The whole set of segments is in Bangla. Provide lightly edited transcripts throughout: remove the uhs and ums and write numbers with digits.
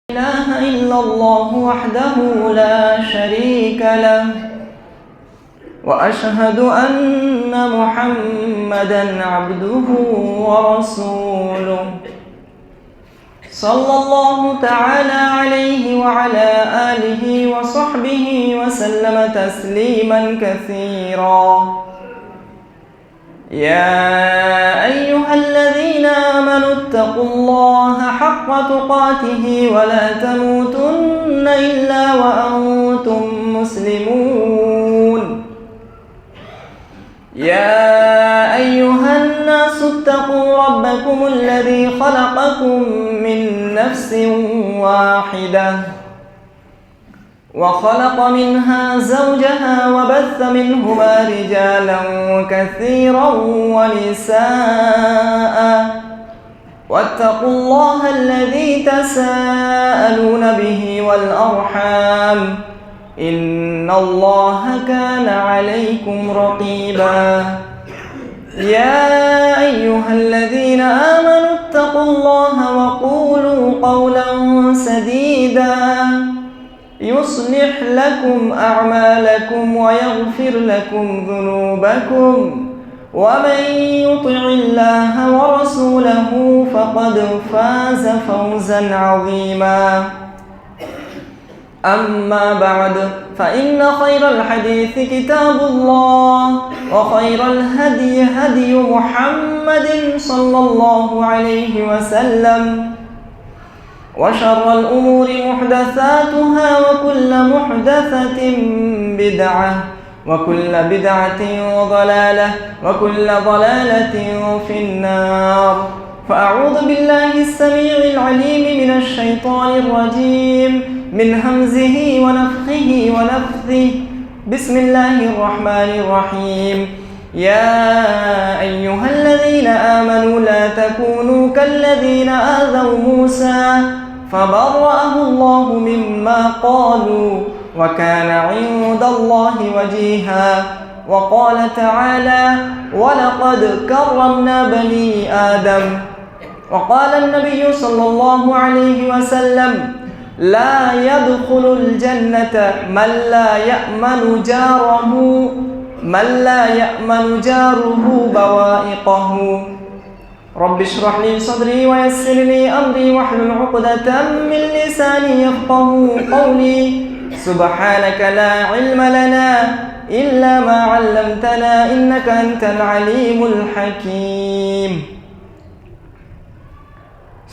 إله إلا الله وحده لا شريك له وأشهد أن محمدا عبده ورسوله صلى الله تعالى عليه وعلى آله وصحبه وسلم تسليما كثيرا. يا أيها الذين آمنوا اتقوا الله حق تقاته ولا تموتن إلا وأنتم مسلمون. يا أيها الناس اتقوا ربكم الذي خلقكم من نفس واحدة وخلق منها زوجها وبث منهما رجالا كثيرا ونساء واتقوا الله الذي تساءلون به والأرحام إن الله كان عليكم رقيبا. يا أيها الذين آمنوا اتقوا الله وقولوا قولا سديدا يصلح لكم أعمالكم ويغفر لكم ذنوبكم ومن يطع الله ورسوله فقد فاز فوزا عظيما. أما بعد فإن خير الحديث كتاب الله وخير الهدي هدي محمد صلى الله عليه وسلم وشر الأمور محدثاتها وكل محدثة بدعة وكل بدعة ضلالة وكل ضلالة في النار. فأعوذ بالله السميع العليم من الشيطان الرجيم من همزه ونفخه ونفثه. بسم الله الرحمن الرحيم. يا أيها الذين آمنوا لا تكونوا كالذين آذوا موسى فبرأه الله مما قالوا وكان عند الله وجيها. وقال تعالى ولقد كرمنا بني آدم. وقال النبي صلى الله عليه وسلم لا يدخل الجنة من لا يأمن جاره بوائقه. رب اشرح لي صدري ويسر لي أمري واحلل عقدة من لساني يفقهوا قولي. سبحانك لا علم لنا إلا ما علمتنا إنك أنت العليم الحكيم.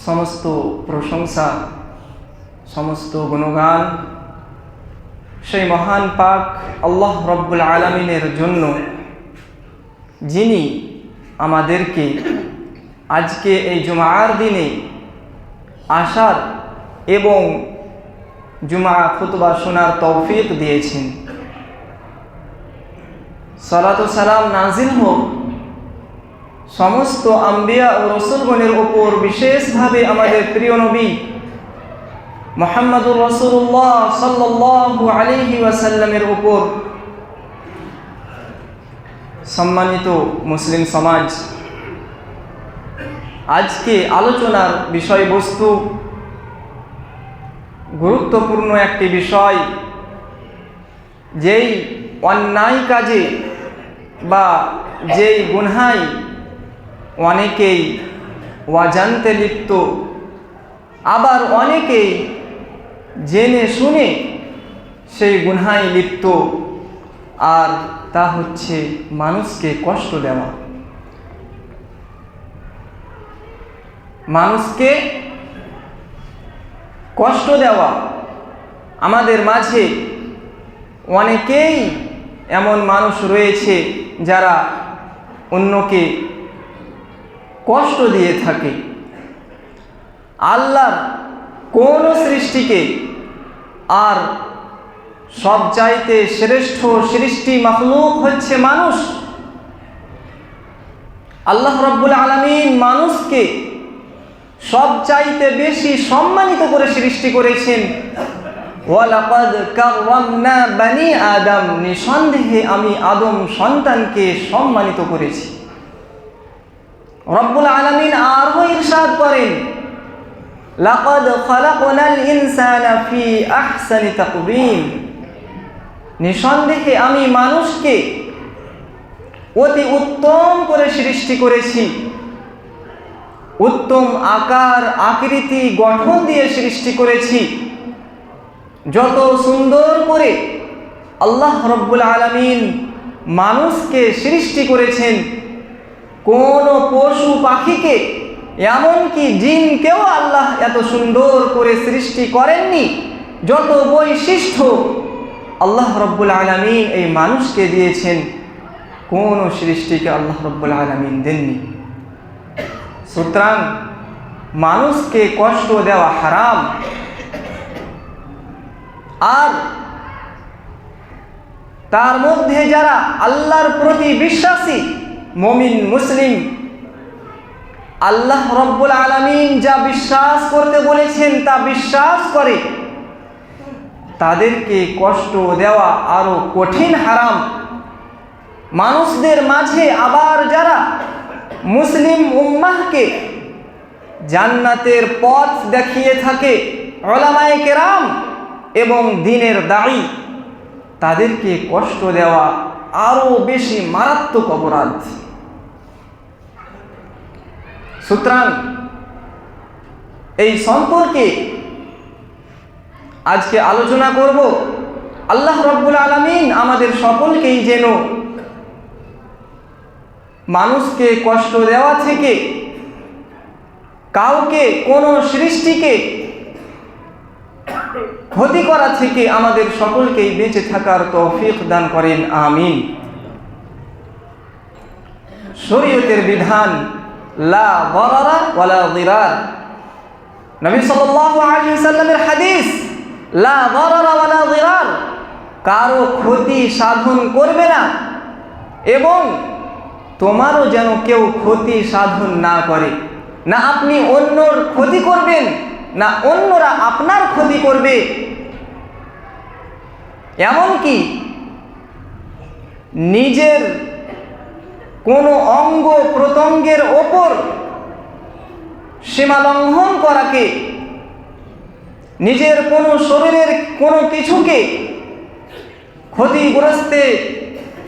সমস্ত প্রশংসা সমস্ত গুণগান সেই মহান পাক আল্লাহ রব্বুল আলামিনের জন্য, যিনি আমাদেরকে আজকে এই জুমার দিনে আসার এবং জুমা খুতবা শোনার তৌফিক দিয়েছেন। সালাত ও সালাম নাজিল হোক সমস্ত আম্বিয়া ও রসুলগণের ওপর, বিশেষভাবে আমাদের প্রিয় নবী মুহাম্মদুর রাসূলুল্লাহ সাল্লাল্লাহু আলাইহি ওয়াসাল্লামের ওপর। সম্মানিত মুসলিম সমাজ, আজকে আলোচনার বিষয়বস্তু গুরুত্বপূর্ণ একটি বিষয়। যেই অন্যায় কাজে বা যেই গুনহায় অনেকেই অজান্তে লিপ্ত, আবার অনেকেই জেনে শুনে সেই গুনহায় লিপ্ত, আর তা হচ্ছে মানুষকে কষ্ট দেওয়া। মানুষকে কষ্ট দেওয়া। আমাদের মাঝে অনেকেই এমন মানুষ রয়েছে যারা অন্যকে কষ্ট দিয়ে থাকে। আল্লাহর কোন সৃষ্টিকে আর সবচাইতে শ্রেষ্ঠ সৃষ্টি মাখলুক হচ্ছে মানুষ। আল্লাহ রাব্বুল আলামিন মানুষকে সবচাইতে বেশি সম্মানিত করে সৃষ্টি করেছেন। ওয়ালাকাদ কাররামনা বানি আদম, নিঃসন্দেহে আমি আদম সন্তানকে সম্মানিত করেছি। রব্বুল আলামিন আরও ইরশাদ করেন লাকাদ খালাকনাল ইনসানা ফি আহসানি তাকওয়িম, নিঃসন্দেহে আমি মানুষকে অতি উত্তম করে সৃষ্টি করেছি, উত্তম আকার আকৃতি গঠন দিয়ে সৃষ্টি করেছি। যত সুন্দর করে আল্লাহ রব্বুল আলামিন মানুষকে সৃষ্টি করেছেন, কোন পশু পাখিকে এমনকি জিনকেও আল্লাহ এত সুন্দর করে সৃষ্টি করেননি। যত বৈশিষ্ট্য আল্লাহ রব্বুল আলামিন এই মানুষকে দিয়েছেন, কোন সৃষ্টিকে আল্লাহ রব্বুল আলামিন দেননি। সুতরাং মানুষকে কষ্ট দেওয়া হারাম। আর তার মধ্যে যারা আল্লাহর প্রতি বিশ্বাসী মুমিন মুসলিম, আল্লাহ রব্বুল আলামিন যা বিশ্বাস করতে বলেছেন তা বিশ্বাস করে, তাদেরকে কষ্ট দেওয়া আরো কঠিন হারাম। মানুষদের মাঝে আবার যারা মুসলিম উম্মাহকে জান্নাতের পথ দেখিয়ে থাকে, উলামায়ে কেরাম এবং দ্বীনের দাঈ, তাদেরকে কষ্ট দেওয়া আরো বেশি মারাত্মক অপরাধ। সুতরাং এই সম্পর্কে আজকে আলোচনা করব। আল্লাহ রব্বুল আলামিন আমাদের সকলকেই যেন মানুষকে কষ্ট দেওয়া থেকে, কাউকে কোনো সৃষ্টিকে ক্ষতি করা থেকে আমাদের সকলকেই বেঁচে থাকার তৌফিক দান করেন, আমিন। শরীয়তের বিধান লা দারারা ওয়ালা দিরার। নবী সাল্লাল্লাহু আলাইহি ওয়াসাল্লামের হাদিস, লা দারারা ওয়ালা দিরার, কারো ক্ষতি সাধন করবে না এবং তোমারও যেন কেউ ক্ষতি সাধন না করে। না আপনি অন্যর ক্ষতি করবেন, না অন্যরা আপনার ক্ষতি করবে। এমনকি নিজের কোনো অঙ্গ প্রত্যঙ্গের ওপর সীমা লঙ্ঘন করাকে, নিজের কোনো শরীরের কোনো কিছুকে ক্ষতিগ্রস্তে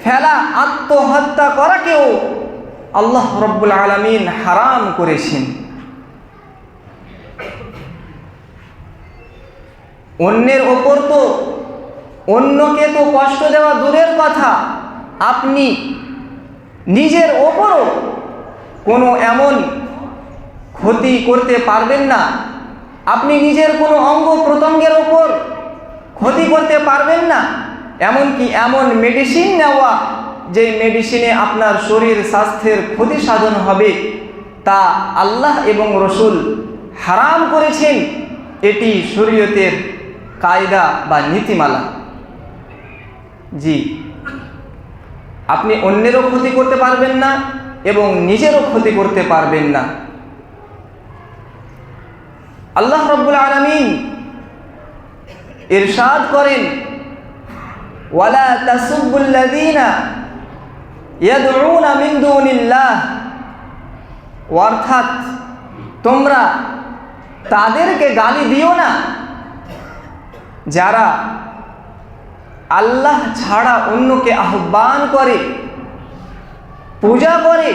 ফেলা, আত্মহত্যা করাকেও আল্লাহ রব্বুল আলামিন হারাম করেছেন। অন্যের ওপর তো, অন্যকে তো কষ্ট দেওয়া দূরের কথা, আপনি নিজের ওপরও কোনো এমন ক্ষতি করতে পারবেন না। আপনি নিজের কোনো অঙ্গ প্রত্যঙ্গের ওপর ক্ষতি করতে পারবেন না। এমনকি এমন মেডিসিন নেওয়া, যে মেডিসিনে আপনার শরীর স্বাস্থ্যের ক্ষতি সাধন হবে, তা আল্লাহ এবং রসুল হারাম করেছেন। এটি শরীয়তের কায়দা বা নীতিমালা। জি, আপনি অন্যেরও ক্ষতি করতে পারবেন না এবং নিজেরও ক্ষতি করতে পারবেন না। আল্লাহ রাব্বুল আলামিন ইরশাদ করেন, ওয়ালা তাসুবুল্লাযীনা ইয়াদউনা মিন দুনিল্লাহ, অর্থাৎ তোমরা তাদেরকে গালি দিও না যারা আল্লাহ ছাড়া অন্যকে আহ্বান করে, পূজা করে।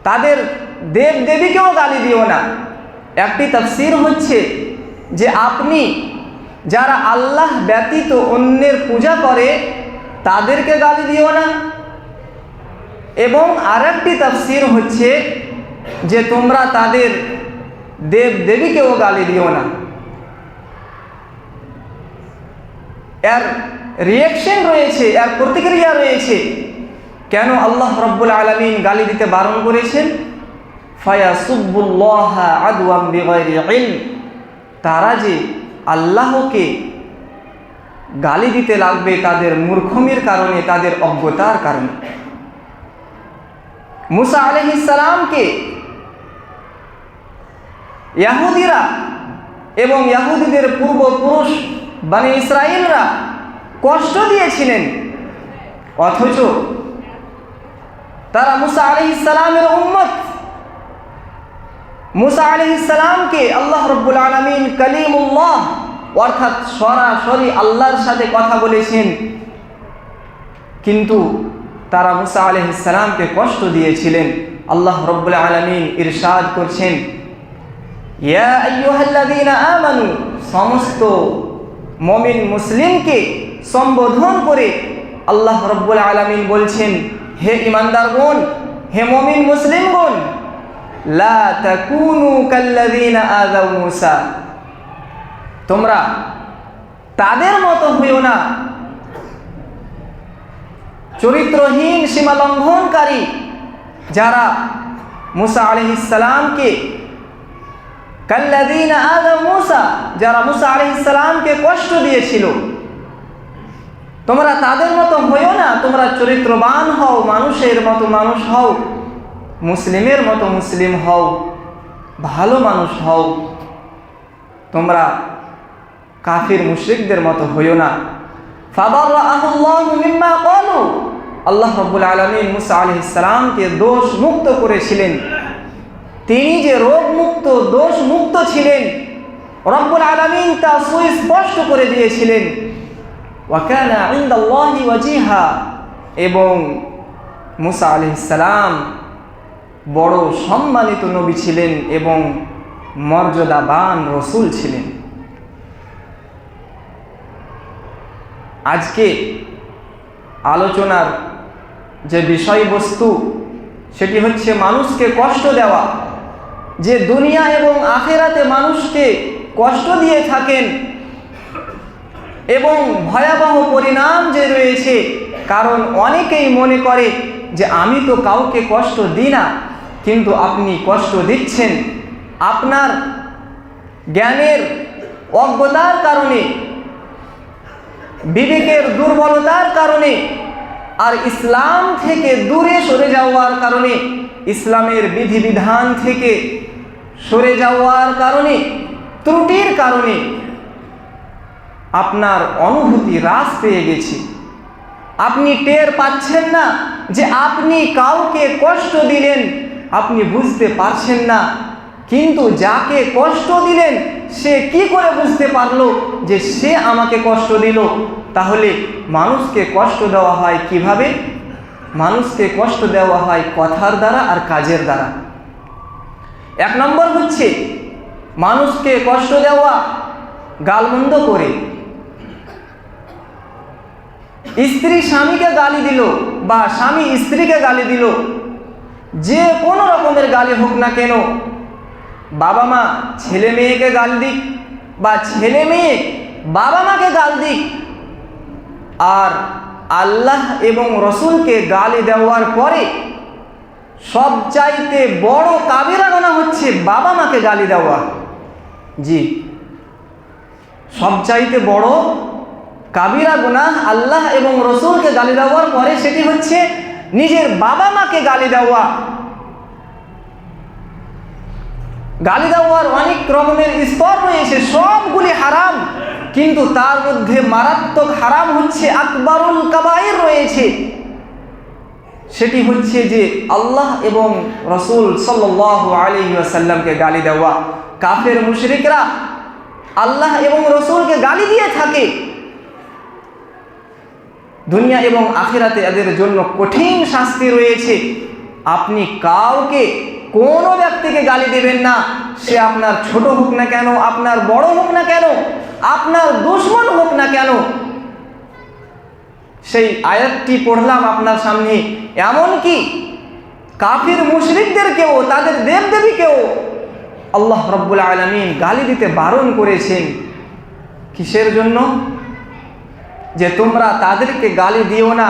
তাদের দেব দেবীকেও গালি দিও না। একটি তাফসীর হচ্ছে যে আপনি যারা আল্লাহ ব্যতীত অন্যের পূজা করে তাদেরকে গালি দিও না। এবং আরেকটি তাফসীর হচ্ছে যে তোমরা তাদের দেব দেবীকেও গালি দিও না। এর রিঅ্যাকশন রয়েছে, এর প্রতিক্রিয়া রয়েছে। কেন আল্লাহ রাব্বুল আলামিন গালি দিতে বারণ করেছেন? ফায়াসুবুল্লাহা আদওয়াম বিগাইরি ইলম, তারা যে আল্লাহকে গালি দিতে লাগবে তাদের মূর্খমির কারণে, তাদের অজ্ঞতার কারণে। মুসা আলাইহিস সালামকে ইহুদিরা এবং ইহুদিদের পূর্বপুরুষ বনি ইসরাইলরা কষ্ট দিয়েছিলেন, অথচ তারা মুসা আলাইহিস সালামের উম্মত। মুসা আলাইহিস সালামকে আল্লাহ রাব্বুল আলামিন কালিমুল্লাহ অর্থাৎ সরাসরি আল্লাহর সাথে কথা বলেছেন, কিন্তু তারা মুসা আলাইহিস সালামকে কষ্ট দিয়েছিলেন। আল্লাহ রাব্বুল আলামিন ইরশাদ করছেন, ইয়া আইয়ুহাল্লাযীনা আমানু, সমস্ত মুমিন মুসলিমকে সম্বোধন করে আল্লাহ রাব্বুল আলামিন বলছেন, হে ঈমানদারগণ, হে মুমিন মুসলিমগণ, লা তাকুনু কাল্লাযীনা আযাউ মুসা, তোমরা তাদের মতো হইও না, চরিত্রহীন সীমালঙ্ঘনকারী, যারা মুসা আলাইহিস সালামকে কাল্লাযীনা আযাউ মুসা, যারা মুসা আলাইহিস সালামকে কষ্ট দিয়েছিল, তোমরা তাদের মতো হইও না, তোমরা চরিত্রবান হও, মানুষের মতো মানুষ হও, মুসলিমের মতো মুসলিম হও, ভালো মানুষ হও, তোমরা কাফির মুশরিকদের মতো হইও না। ফাবাররাআহুল্লাহু মিম্মা ক্বালু, আল্লাহ রাব্বুল আলামিন মুসা আলাইহিস সালামকে দোষ মুক্ত করেছিলেন। তিনি যে রোগ মুক্ত, দোষ মুক্ত ছিলেন, রব্বুল আলামিন তা সুস্পষ্ট করে দিয়েছিলেন। ওয়া কানা ইনদাল্লাহি ওয়াজিহা, এবং মুসা আলাইহিস সালাম বড় সম্মানিত নবী ছিলেন এবং মর্যাদাবান রসুল ছিলেন। আজকে আলোচনার যে বিষয়বস্তু সেটি হচ্ছে মানুষকে কষ্ট দেওয়া। যে দুনিয়া এবং আখিরাতে মানুষকে কষ্ট দিয়ে থাকেন এবং ভয়াবহ পরিণাম যে রয়েছে, কারণ অনেকেই মনে করে যে আমি তো কাউকে কষ্ট দিই না, কিন্তু আপনি কষ্ট দিচ্ছেন আপনার জ্ঞানের অজ্ঞতার কারণে, বিবেকের দুর্বলতার কারণে, আর ইসলাম থেকে দূরে সরে যাওয়ার কারণে, ইসলামের বিধিবিধান থেকে সরে যাওয়ার কারণে, ত্রুটির কারণে আপনার অনুভূতি হ্রাস পেয়ে গেছে। আপনি টের পাচ্ছেন না যে আপনি কাউকে কষ্ট দিলেন, আপনি বুঝতে পারছেন না, কিন্তু যাকে কষ্ট দিলেন সে কি করে বুঝতে পারলো যে সে আমাকে কষ্ট দিল? তাহলে মানুষকে কষ্ট দেওয়া হয় কিভাবে? মানুষকে কষ্ট দেওয়া হয় কথার দ্বারা আর কাজের দ্বারা। এক নম্বর হচ্ছে মানুষকে কষ্ট দেওয়া গালমন্দ করে। স্ত্রী স্বামীকে গালি দিল বা স্বামী স্ত্রীকে গালি দিল, যে কোনো রকমের গালি হোক না কেন, বাবা মা ছেলে মেয়েকে গাল দিক বা ছেলে মেয়ে বাবা মাকে গাল দিক, আর আল্লাহ এবং রসুলকে গালি দেওয়ার পরে সবচাইতে বড় কাবিরা গুনাহ হচ্ছে বাবা মাকে গালি দেওয়া। জি, সবচাইতে বড় কাবিরা গুনাহ আল্লাহ এবং রসুলকে গালি দেওয়ার পরে সেটি হচ্ছে নিজের বাবা মাকে গালি দেওয়া। গালি দেওয়ার অনেক রকমের স্তর রয়েছে, সবগুলি হারাম, কিন্তু তার মধ্যে মারাত্মক হারাম হচ্ছে আকবারুল কাবাইর রয়েছে। সেটি হচ্ছে যে আল্লাহ এবং রসুল সাল্লাল্লাহু আলাইহি ওয়াসাল্লামকে গালি দেওয়া। কাফের মুশরিকরা আল্লাহ এবং রসুলকে গালি দিয়ে থাকে। দুনিয়া এবং আখিরাতে এদের জন্য কঠিন শাস্তি রয়েছে। আপনি কাউকে, কোনো ব্যক্তিকে গালি দেবেন না, সে আপনার ছোট হোক না কেন, আপনার বড় হোক না কেন, আপনার দুশমন হোক না কেন। সেই আয়াতটি পড়লাম আপনার সামনে, এমনকি কাফির মুশরিকদেরকেও, তাদের দেবদেবীকেও আল্লাহ রাব্বুল আলামিন গালি দিতে বারণ করেছেন। কিসের জন্য? যে তোমরা তাদেরকে গালি দিও না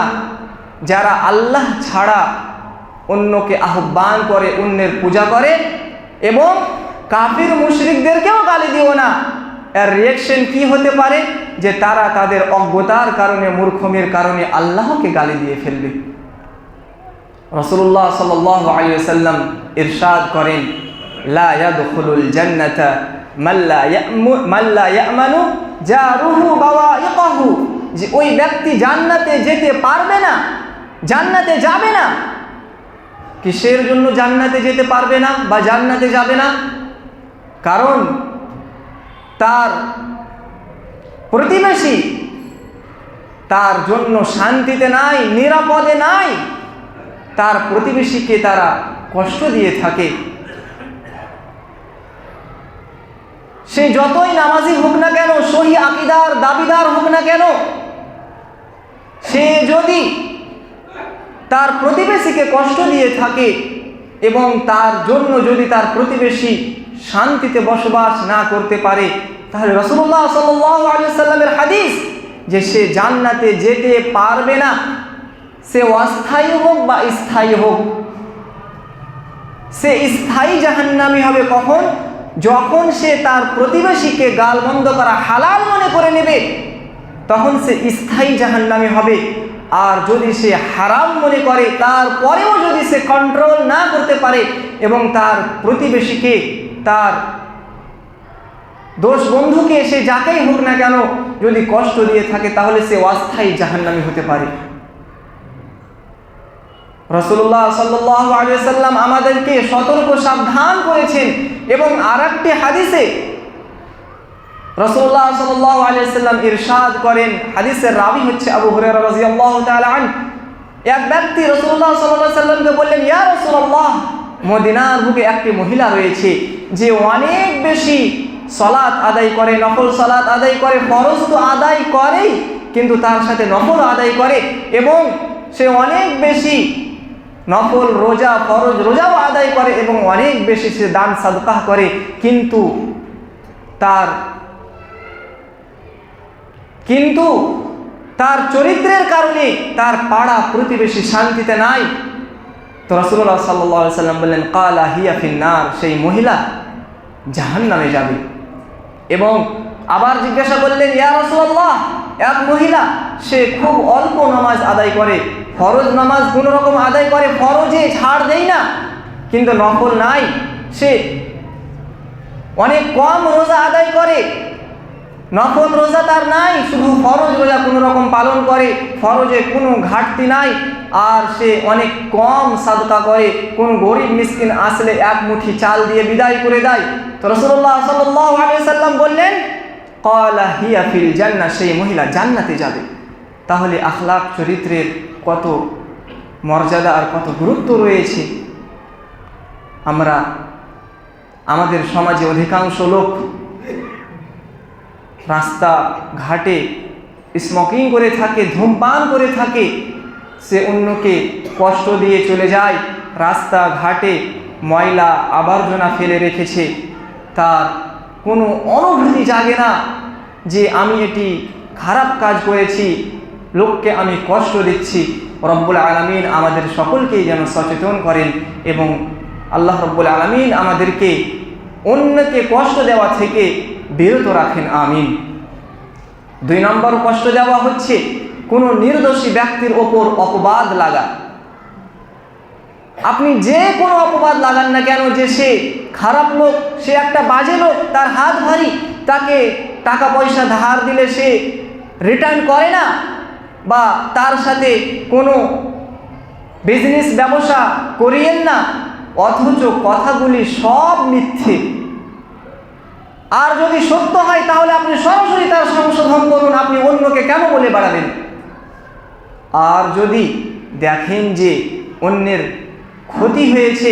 যারা আল্লাহ ছাড়া অন্যকে আহ্বান করে, অন্যের পূজা করে, এবং কাফির মুশরিকদেরকেও গালি দিও না। এর রিয়াকশন কি হতে পারে? যে তারা তাদের অজ্ঞতার কারণে, মূর্খমের কারণে আল্লাহকে গালি দিয়ে ফেলবে। রাসূলুল্লাহ সাল্লাল্লাহু আলাইহি ওয়াসাল্লাম ইরশাদ করেন, লা ইয়াদখুলুল জান্নাতা মান লা ইয়ামানু জারুহু বাওয়াইকাহু, যে ওই ব্যক্তি জান্নাতে যেতে পারবে না, জান্নাতে যাবে না কিসের জন্য জান্নাতে যেতে পারবে না বা জান্নাতে যাবে না? কারণ তার প্রতিবেশী তার জন্য শান্তিতে নাই, নিরাপদে নাই, তার প্রতিবেশীকে তারা কষ্ট দিয়ে থাকে। সে যতই নামাজি হোক না কেন, সহি আকীদার দাবিদার হোক না কেন, সে যদি তার প্রতিবেশীকে কষ্ট দিয়ে থাকে এবং তার জন্য যদি তার প্রতিবেশী শান্তিতে বসবাস না করতে পারে, তাহলে রাসূলুল্লাহ সাল্লাল্লাহু আলাইহি ওয়াসাল্লামের হাদিস যে সে জান্নাতে যেতে পারবে না, সে অস্থায়ী হোক বা স্থায়ী হোক। সে স্থায়ী জাহান্নামী হবে কখন? যখন সে তার প্রতিবেশীকে গালমন্দ করা হালাল মনে করে নেবে, তখন সে স্থায়ী জাহান্নামী হবে। আর যদি সে হারাম মনে করে, তারপরেও যদি সে কন্ট্রোল না করতে পারে এবং তার প্রতিবেশীকে, তার দোষ বন্ধুকে, সে যাকেই হোক না কেন যদি কষ্ট দিয়ে থাকে, তাহলে সে অস্থায়ী জাহান্নামী হতে পারে। রাসূলুল্লাহ সাল্লাল্লাহু আলাইহি ওয়াসাল্লাম আমাদেরকে সতর্ক সাবধান করেছেন। এবং আরেকটি হাদিসে রাসূলুল্লাহ সাল্লাল্লাহু আলাইহি ওয়াসাল্লাম ইরশাদ করেন, হাদিসের রাবী হচ্ছে আবু হুরায়রা রাদিয়াল্লাহু তাআলা আনহু। এক ব্যক্তি রাসূলুল্লাহ সাল্লাল্লাহু আলাইহি ওয়াসাল্লামকে বললেন, ইয়া রাসূলুল্লাহ, মদিনার বুকে একটি মহিলা রয়েছে যে অনেক বেশি সালাত আদায় করে, নফল সালাত আদায় করে, ফরজ তো আদায় করেই, কিন্তু তার সাথে নফল আদায় করে এবং সে অনেক বেশি নফল রোজা, ফরজ রোজাও আদায় করে এবং অনেক বেশি সে দান সাদকাহ করে, কিন্তু তার চরিত্রের কারণে তার পাড়া প্রতিবেশী শান্তিতে নাই। তো রাসূলুল্লাহ সাল্লাল্লাহু আলাইহি ওয়াসাল্লাম বললেন, কালা হিয়া ফিন্নার, সেই মহিলা জাহান্নামে যাবে। এবং আবার জিজ্ঞাসা করলেন, ইয়া রাসূলুল্লাহ, এক মহিলা সে খুব অল্প নামাজ আদায় করে, ফরজ নামাজ কোনো রকম আদায় করে, ফরজে ছাড় দেয় না, কিন্তু নফল নাই, সে অনেক কম রোজা আদায় করে, নফল রোজা তার নাই, শুধু ফরজ রোজা কোনো রকম পালন করে, ফরজে কোনো ঘাটতি নাই, আর সে অনেক কম সাদকা করে, কোন গরিব মিসকিন আসলে এক মুঠি চাল দিয়ে বিদায় করে দেয়। তো রাসূলুল্লাহ সাল্লাল্লাহু আলাইহি ওয়াসাল্লাম বললেন, ক্বালা হিয়া ফিল জান্নাহ, সেই মহিলা জান্নাতে যাবে। তাহলে আখলাক, চরিত্রের কত মর্যাদা আর কত গুরুত্ব রয়েছে। আমাদের সমাজে অধিকাংশ লোক রাস্তা ঘাটে স্মোকিং করে থাকে, ধূমপান করে থাকে, সে অন্যকে কষ্ট দিয়ে চলে যায়, রাস্তা ঘাটে ময়লা আবর্জনা ফেলে রেখেছে, তার কোনো অনুভূতি জাগে না যে আমি এটি খারাপ কাজ করেছি, লোককে আমি কষ্ট দিচ্ছি। রব্বুল আলামিন আমাদের সকলকেই যেন সচেতন করেন এবং আল্লাহ রব্বুল আলামিন আমাদেরকে অন্যকে কষ্ট দেওয়া থেকে বিরত রাখেন, আমিন। 2 নম্বর কষ্ট দেওয়া হচ্ছে কোনো নির্দোষী ব্যক্তির ওপর অপবাদ লাগা। আপনি যে কোনো অপবাদ লাগান না কেন, যে সে খারাপ লোক, সে একটা বাজে লোক, তার হাত ভারী, তাকে টাকা পয়সা ধার দিলে সে রিটার্ন করে না, বা তার সাথে কোনো বিজনেস ব্যবসা করিয়েন না, অথচ কথাগুলি সব মিথ্যে। আর যদি সত্য হয় তাহলে আপনি সরাসরি তার সংশোধন করুন, আপনি অন্যকে কেন বলে বাড়াবেন? আর যদি দেখেন যে অন্যের ক্ষতি হয়েছে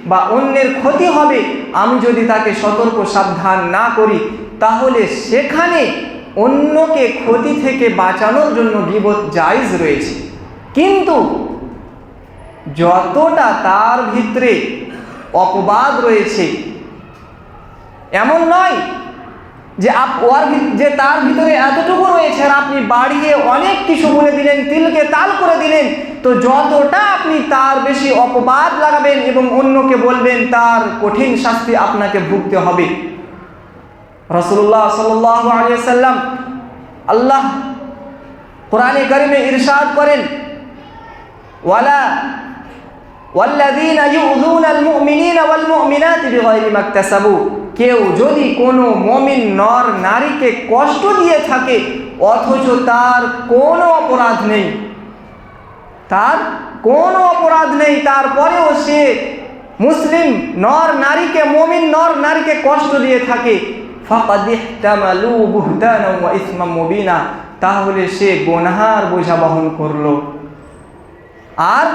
বা অন্যের ক্ষতি হবে, আমি যদি তাকে সতর্ক সাবধান না করি, তাহলে সেখানে অন্যকে ক্ষতি থেকে বাঁচানোর জন্য গীবত জায়েজ রয়েছে। কিন্তু যতটা তার ভিতরে অপবাদ রয়েছে, এমন নয় যে তার ভিতরে এতটুকু রয়েছে আর আপনি বাড়িয়ে অনেক কিছু বলে দিলেন, তিলকে তাল করে দিলেন। তো যতটা আপনি তার বেশি অপবাদ লাগাবেন এবং অন্যকে বলবেন, তার কঠিন শাস্তি আপনাকে ভুগতে হবে। রাসূলুল্লাহ সাল্লাল্লাহু আলাইহি ওয়াসাল্লাম, আল্লাহ কোরআনে কারিমে ইরশাদ করেন, ওয়াল্লাযীনা ইউযুনাল মুমিনিনা ওয়াল মুমিনাতি বিগাইরি মাকতাসাবু, কেউ যদি কোনো মুমিন নর নারীকে কষ্ট দিয়ে থাকে অথচ তার কোনো অপরাধ নেই, তার কোনো অপরাধ নেই, তারপরেও সে মুসলিম নর নারীকে, মুমিন নর নারীকে কষ্ট দিয়ে থাকে, ফাকাদ ইহতামালু বুহতানা ওয়া ইসমান মুবিনা, তাহলে সে গুনাহের বোঝা বহন করলো। আর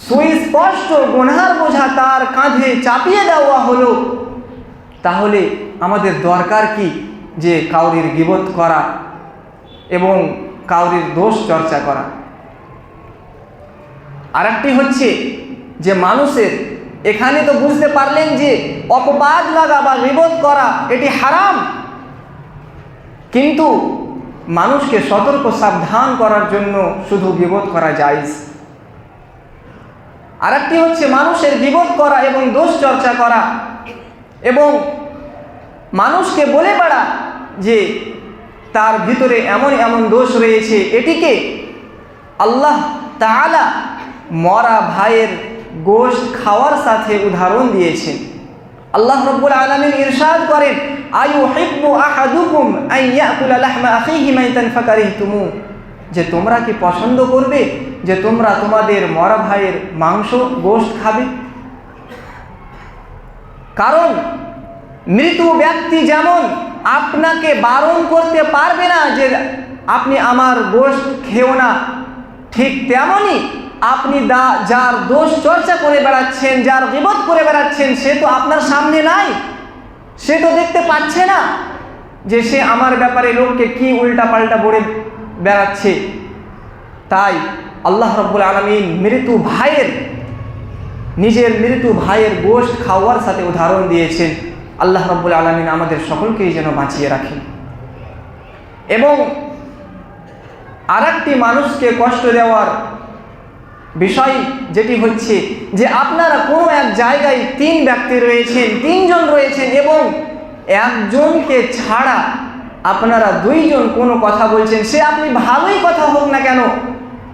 সুস্পষ্ট গুনাহের বোঝা তার কাঁধে চাপিয়ে দেওয়া হলো। তাহলে আমাদের দরকার কি যে কাউরির গীবত করা এবং কাউরির দোষ চর্চা করা। আরেকটি হচ্ছে যে মানুষের, এখানে তো বুঝতে পারলেন যে অপবাদ লাগা বা গীবত করা এটি হারাম, কিন্তু মানুষকে সতর্ক সাবধান করার জন্য শুধু গীবত করা জায়েজ। আরেকটি হচ্ছে মানুষের গীবত করা এবং দোষ চর্চা করা এবং মানুষকে বলে বেড়া যে তার ভিতরে এমন এমন দোষ রয়েছে। এটিকে আল্লাহ তাআলা মরা ভাইয়ের গোশত খাওয়ার সাথে উদাহরণ দিয়েছেন। আল্লাহ রাব্বুল আলামিন ইরশাদ করেন, আইয়ুহিব্বু আহাদুকুম আন ইয়াকুলা লাহমা আখিহি মাইতান ফাকারিহতুমু, যে তোমরা কি পছন্দ করবে যে তোমরা তোমাদের মরা ভাইয়ের মাংস গোশত খাবে? কারণ মৃত ব্যক্তি যেমন আপনাকে বারণ করতে পারবে না যে আপনি আমার গোশত খেও না, ঠিক তেমনই আপনি যার দোষ চর্চা করে বেড়াচ্ছেন, যার গীবত করে বেড়াচ্ছেন, সে তো আপনার সামনে নাই, সে তো দেখতে পাচ্ছে না যে সে আমার ব্যাপারে লোককে কি উল্টা পাল্টা বলে বেড়াচ্ছে। তাই আল্লাহ রাব্বুল আলামিন নিজের মৃত্যু ভাইয়ের গোশত খাওয়ার সাথে উদাহরণ দিয়েছেন। আল্লাহ রাব্বুল আলামিন আমাদের সকলকেই যেন বাঁচিয়ে রাখেন। এবং আরেকটি মানুষকে কষ্ট দেওয়ার বিষয় যেটি হচ্ছে যে আপনারা কোনো এক জায়গায় 3 ব্যক্তি রয়েছেন, 3 জন রয়েছেন এবং একজনকে ছাড়া আপনারা 2 জন কোনো কথা বলছেন, সে আপনি ভালোই কথা হোক না কেন,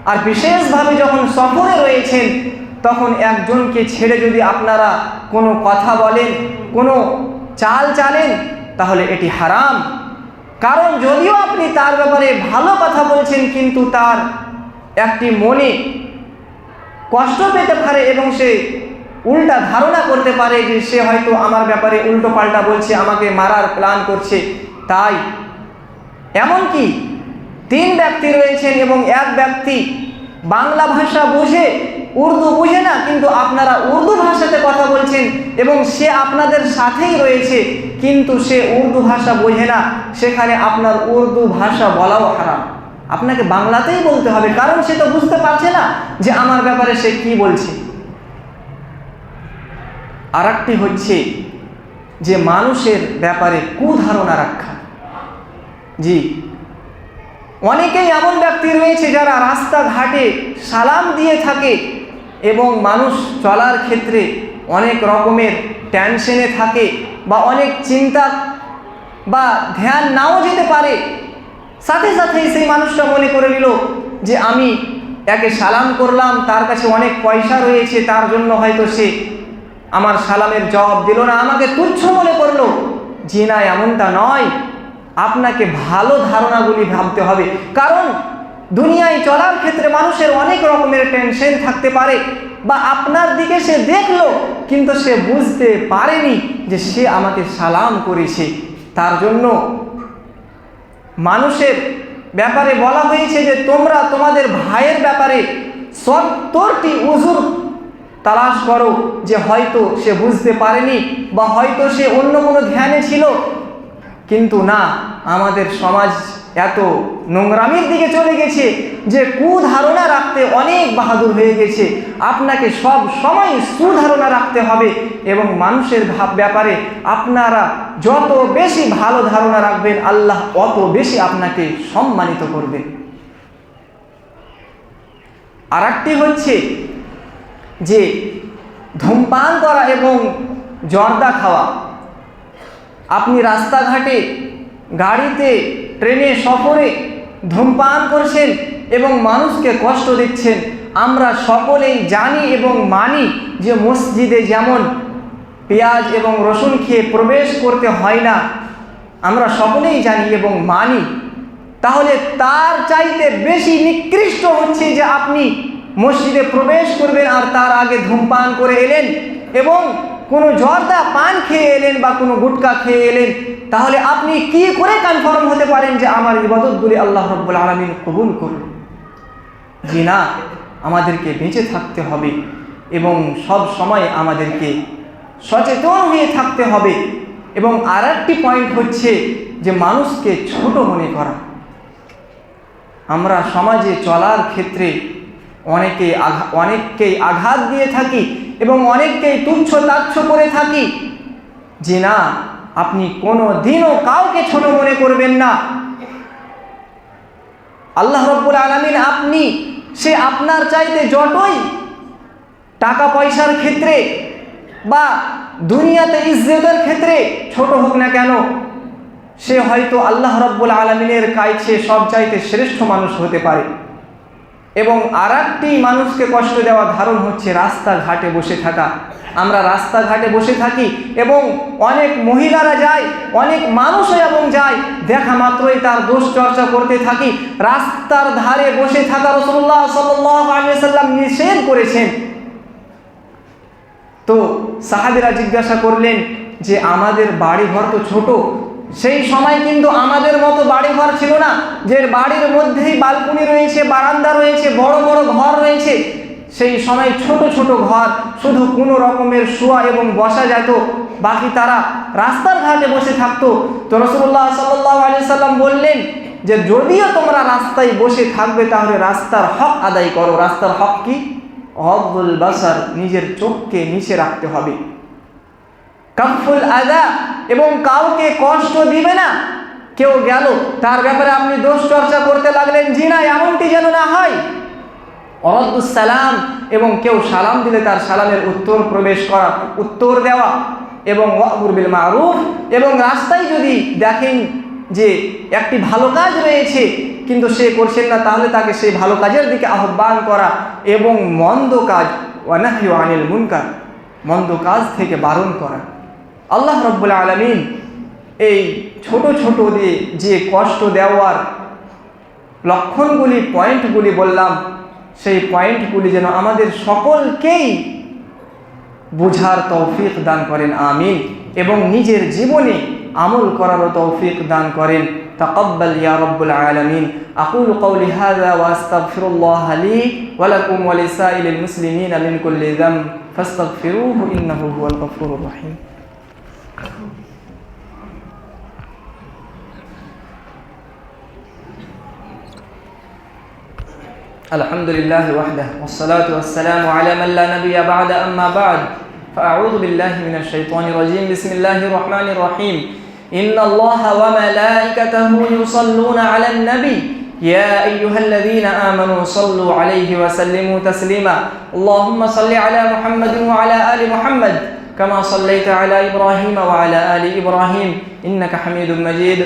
আর বিশেষভাবে যখন সফরে রয়েছেন তখন একজনকে ছেড়ে যদি আপনারা কোনো কথা বলেন, কোনো চাল চালেন, তাহলে এটি হারাম। কারণ যদিও আপনি তার ব্যাপারে ভালো কথা বলছেন, কিন্তু তার একটি মনে কষ্ট পেতে পারে এবং সে উল্টা ধারণা করতে পারে যে সে হয়তো আমার ব্যাপারে উল্টো পাল্টা বলছে, আমাকে মারার প্ল্যান করছে। তাই এমনকি 3 ব্যক্তি রয়েছেন এবং এক ব্যক্তি বাংলা ভাষা বুঝে, উর্দু বুঝে না, কিন্তু আপনারা উর্দু ভাষাতে কথা বলছেন এবং সে আপনাদের সাথেই রয়েছে, কিন্তু সে উর্দু ভাষা বোঝে না, সেখানে আপনার উর্দু ভাষা বলাও হারাম। আপনাকে বাংলাতেই বলতে হবে, কারণ সে তো বুঝতে পারছে না যে আমার ব্যাপারে সে কি বলছে। আরেকটি হচ্ছে যে মানুষের ব্যাপারে কুধারণা রাখা। জি, অনেকেই এমন ব্যক্তি রয়েছে যারা রাস্তাঘাটে সালাম দিয়ে থাকে এবং মানুষ চলার ক্ষেত্রে অনেক রকমের টেনশনে থাকে বা অনেক চিন্তা বা ধ্যান নাও যেতে পারে, সাথে সাথেই সেই মানুষটা মনে করে নিল যে আমি একে সালাম করলাম, তার কাছে অনেক পয়সা রয়েছে, তার জন্য হয়তো সে আমার সালামের জবাব দিল না, আমাকে তুচ্ছ মনে করলো। জি না, এমনটা নয়। আপনাকে ভালো ধারণাগুলি ভাবতে হবে, কারণ দুনিয়ায় চলার ক্ষেত্রে মানুষের অনেক রকমের টেনশন থাকতে পারে, বা আপনার দিকে সে দেখলো কিন্তু সে বুঝতে পারেনি যে সে আমাকে সালাম করেছে। তার জন্য মানুষের ব্যাপারে বলা হয়েছে যে তোমরা তোমাদের ভাইয়ের ব্যাপারে 70টি উযুর তালাশ করো, যে হয়তো সে বুঝতে পারেনি বা হয়তো সে অন্য কোনো ধ্যানে ছিল। কিন্তু না, আমাদের সমাজ এত নোংরামির দিকে চলে গেছে যে কুধারণা রাখতে অনেক বাহাদুর হয়ে গেছে। আপনাকে সব সময় সুধারণা রাখতে হবে এবং মানুষের ব্যাপারে আপনারা যত বেশি ভালো ধারণা রাখবেন, আল্লাহ অত বেশি আপনাকে সম্মানিত করবেন। আরেকটি হচ্ছে যে ধূমপান করা এবং জর্দা খাওয়া। আপনি রাস্তাঘাটে, গাড়িতে, ট্রেনে, সফরে ধূমপান করছেন এবং মানুষকে কষ্ট দিচ্ছেন। আমরা সকলেই জানি এবং মানি যে মসজিদে যেমন পেঁয়াজ এবং রসুন খেয়ে প্রবেশ করতে হয় না, আমরা সকলেই জানি এবং মানি। তাহলে তার চাইতে বেশি নিকৃষ্ট হচ্ছে যে আপনি মসজিদে প্রবেশ করবেন আর তার আগে ধূমপান করে এলেন এবং কোনো জর্দা পান খেয়ে এলেন বা কোনো গুটকা খেয়ে এলেন। তাহলে আপনি কি করে কনফার্ম হতে পারেন যে আমার ইবাদতগুলি আল্লাহ রাব্বুল আলামিন কবুল করবেন? জি না, আমাদেরকে বেঁচে থাকতে হবে এবং সব সময় আমাদেরকে সচেতন হয়ে থাকতে হবে। এবং আর একটি পয়েন্ট হচ্ছে যে মানুষকে ছোট মনে করা। আমরা সমাজে চলার ক্ষেত্রে অনেককেই আঘাত দিয়ে থাকি এবং অনেককেই তুচ্ছ তাচ্ছ করে থাকি। যে না, আপনি কোনো দিনও কাউকে ছোট মনে করবেন না। আল্লাহ রাব্বুল আলামিন সে আপনার চাইতে যতই টাকা পয়সার ক্ষেত্রে বা দুনিয়াতে ইজ্জতের ক্ষেত্রে ছোট হোক না কেন, সে হয়তো আল্লাহ রাব্বুল আলামিনের কাছে সব চাইতে শ্রেষ্ঠ মানুষ হতে পারে। এবং আর একটি মানুষকে কষ্ট দেওয়া ধারণ হচ্ছে রাস্তাঘাটে বসে থাকা। আমরা রাস্তাঘাটে বসে থাকি এবং অনেক মহিলারা যায়, অনেক মানুষও এবং যায়, দেখা মাত্রই তার দোষ চর্চা করতে থাকি। রাস্তার ধারে বসে থাকা রাসূলুল্লাহ সাল্লাল্লাহু আলাইহি ওয়াসাল্লাম নিষেধ করেছেন। তো সাহাবীরা জিজ্ঞাসা করলেন যে আমাদের বাড়িঘর তো ছোট। সেই সময় কিন্তু আমাদের মতো বাড়িঘর ছিল না, যে বাড়ির মধ্যেই বালকনি রয়েছে, বারান্দা রয়েছে, বড় বড় ঘর রয়েছে। সেই সময় ছোট ছোট ঘর, শুধু কোনো রকমের শোয়া এবং বসা যেত, বাকি তারা রাস্তার ঘাটে বসে থাকতো। তো রাসূলুল্লাহ সাল্লাল্লাহু আলাইহি সাল্লাম বললেন যে যদিও তোমরা রাস্তায় বসে থাকবে তাহলে রাস্তার হক আদায় করো। রাস্তার হক কি? গদ্দুল বাসার, নিজের চোখকে নিচে রাখতে হবে। কাফুল আদা, এবং কাউকে কষ্ট দিবে না। কেউ গেল, তার ব্যাপারে আপনি দোষ চর্চা করতে লাগলেন, জি না, এমনটি যেন না হয়। ওয়ারাদ্দুস সালাম, এবং কেউ সালাম দিলে তার সালামের উত্তর দেওয়া, এবং ওয়া'মুর বিল মা'রুফ, এবং রাস্তায় যদি দেখেন যে একটি ভালো কাজ রয়েছে কিন্তু সে করছেন না, তাহলে তাকে সেই ভালো কাজের দিকে আহ্বান করা, এবং মন্দ কাজ ওয়া নাহয়ু আনিল মুনকার, মন্দ কাজ থেকে বারণ করা। আল্লাহ রাব্বুল আলামিন এই ছোট ছোট যে কষ্ট দেওয়ার লক্ষণগুলি, পয়েন্টগুলি বললাম, সেই পয়েন্টগুলি যেন আমাদের সকলকেই বুঝার তৌফিক দান করেন, আমিন। এবং নিজের জীবনে আমল করারও তৌফিক দান করেন। তাকাব্বাল ইয়া রাব্বুল আলামিন। আকুলু কওলি হাযা ওয়া আস্তাগফিরুল্লাহ লি ওয়া লাকুম ওয়া লিসাইরিল মুসলিমিনা মিন কুল্লি যামব ফাস্তাগফিরুহু ইন্নাহু হুয়াল গফুরুর রহিম। আলহামদুলিল্লাহি ওয়াহদাহু ওয়াসসালাতু ওয়াসসালামু আলা মান লা নাবিয়্যা বা'দা, আম্মা বা'দ। ফাআউযু বিল্লাহি মিনাশ শাইতানির রাজীম। বিসমিল্লাহির রহমানির রহিম। ইন্নাল্লাহা ওয়া মালাইকাতাহু ইউসাল্লুনা আলান নবী ইয়া আইয়ুহাল্লাযীনা আমানু সাল্লু আলাইহি ওয়া সাল্লিমু তাসলিমা। আল্লাহুম্মা সাল্লি আলা মুহাম্মাদিন ওয়া আলা আলি মুহাম্মাদ কামা সাল্লাইতা আলা ইব্রাহিম ওয়া আলা আলি ইব্রাহিম ইন্নাকা হামিদুম মাজিদ।